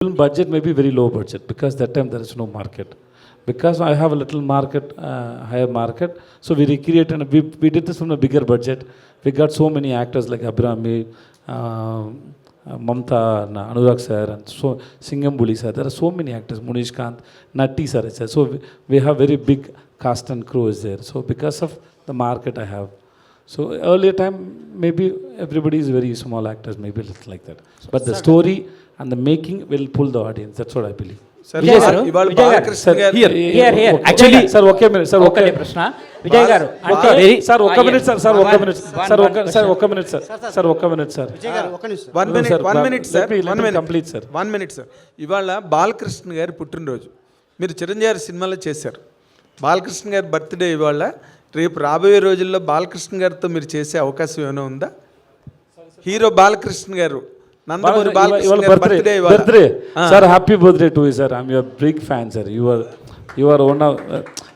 Film budget may be very low budget because that time there is no market. Because I have a little market, higher market, so we recreate and we did this from a bigger budget. We got so many actors like Abrahami, Mamta, Anurag sir, and so Singambuli sir. There are so many actors, Munish Kant, Natti sir, etc. So we have very big cast and crew is there. So because of the market I have. So earlier time, maybe everybody is very small actors, maybe a little like that. But the story and the making will pull the audience. That's what I believe. Sir, ఇవాళ బాలకృష్ణ గారు Here. Actually, sir, okay minute, sir, okay. ప్రశ్న విజయ్ గారు Sir, okay minute, sir, okay minute, sir, okay minute, sir, sir, okay minute, sir. One minute, sir. Let me complete, sir. 1 minute, sir. ఇవాళ బాలకృష్ణ గారి పుట్టినరోజు. మీరు చిరంజీవి గారి సినిమాలో చేశారు. బాలకృష్ణ గారి బర్త్డే ఇవాళ. రేపు రాబోయే రోజుల్లో బాలకృష్ణ గారితో మీరు చేసే అవకాశం ఏమైనా ఉందా? హీరో బాలకృష్ణ గారు నందమూరి బాలకృష్ణ గారి birthday. Sir, happy birthday to you, sir. I'm your big fan, sir. You are one of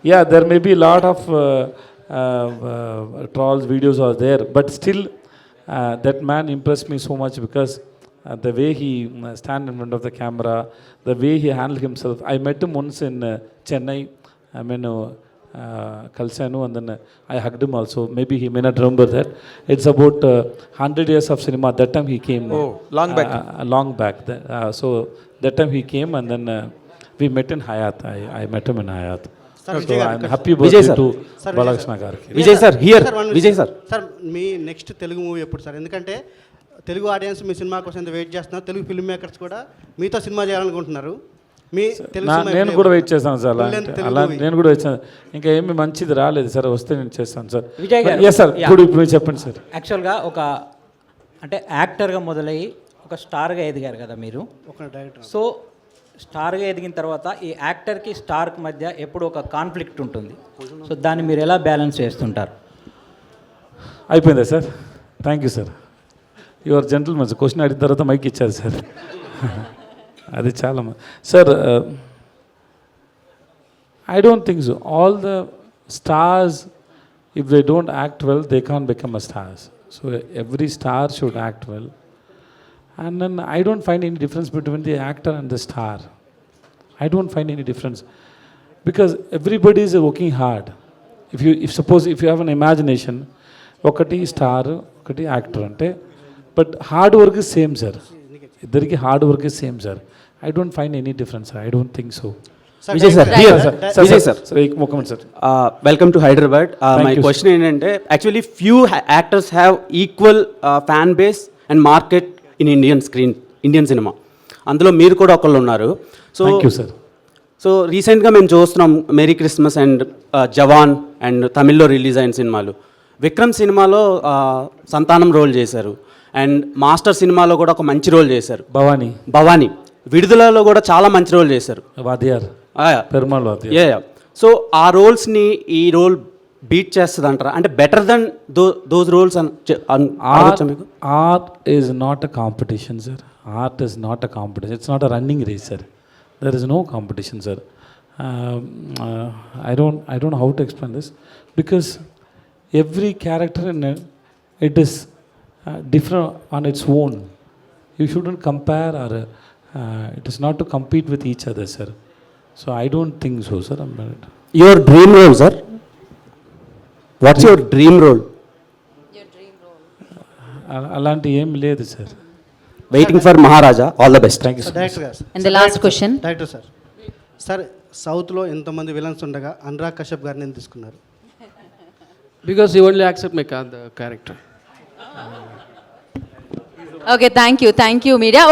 yeah, there may be a lot of trolls videos are there, but still that man impressed me so much because the way he stand in front of the camera, the way he handled himself. I met him once in Chennai. I mean Kalsanu, and then I hugged him also. Maybe he may not remember that. It's about 100 years of cinema. That time he came. Oh, long back. So that time he came, and then we met in Hayat. I met him in Hayat. So I'm happy birthday to Balakrishna Garki. Vijay sir here Vijay sir sir me next Telugu movie ఎప్పుడు sir? ఎందుకంటే Telugu audience మీ cinema కోసం ఎంత wait చేస్తున్నారు. Telugu film makers కూడా మీతో cinema చేయాలనుకుంటున్నారు. మీ నేను కూడా వెయిట్ చేస్తాను సార్. అలా నేను కూడా వచ్చాను. ఇంకా ఏమి మంచిది రాలేదు సార్. వస్తే నేను చేస్తాను సార్. విజయ్ గారు ఎస్ సార్. ఇప్పుడు చెప్పండి సార్. యాక్చువల్గా ఒక అంటే యాక్టర్గా మొదలయ్యి ఒక స్టార్గా ఎదిగారు కదా మీరు. ఒక డైరెక్టర్. సో స్టార్గా ఎదిగిన తర్వాత ఈ యాక్టర్కి స్టార్కి మధ్య ఎప్పుడు ఒక కాన్ఫ్లిక్ట్ ఉంటుంది. సో దాన్ని మీరు ఎలా బ్యాలెన్స్ చేస్తుంటారు? అయిపోయిందా sir? Thank you sir. Your gentlemen sir. Question అడిగిన తర్వాత మైక్ ఇచ్చారు సార్. అది చాలా sir. I don't think so. All the stars if they don't act well they can become a stars. So every star should act well. And then I don't find any difference between the actor and the star. I don't find any difference because everybody is working hard. If suppose if you have an imagination, ఒకటి star ఒకటి actor అంటే, but hard work is same sir. ఇద్దరికి hard work is same sir. I don't find any difference sir. I don't think so. Vijay sir Vijay sir sir welcome to Hyderabad. My question ఏంటంటే actually few actors have equal fan base and market in Indian cinema. అందులో మీరు కూడా ఒకళ్ళు ఉన్నారు. So sir. So రీసెంట్గా మేము చూస్తున్నాం merry Christmas and Jawan and తమిళ్లో రిలీజ్ అయిన సినిమాలు. విక్రమ్ సినిమాలో సంతానం రోల్ చేశారు అండ్ మాస్టర్ సినిమాలో కూడా ఒక మంచి రోల్ చేశారు. భవానీ విడుదలలో కూడా చాలా మంచి రోల్ చేశారు. వాద్యార్ పెరుమాళ్ వాద్యార్. యా. సో ఆ రోల్స్ని ఈ రోల్ బీట్ చేస్తుంది అంటారా? అంటే బెటర్ దెన్ దోస్ రోల్స్ మీకు? Art is not a competition sir. Art is not a competition. It's not a running race sir. There is no competition sir. I don't know how to explain this because every character in it is different on its own. You shouldn't compare or it is not to compete with each other, sir. So I don't think so, sir. Your dream role, sir? What's your dream role? అలాంటి ఏం లేదు sir. Waiting for Maharaja. All the best. Thank you, sir. Director గారు. And the last question. Director sir. Sir సౌత్లో ఎంతమంది villains ఉండగా అనురాగ్ కశ్యప్ గారిని ఎందుకు తీసుకున్నారు? Because he only accept my character. Okay, thank you, media.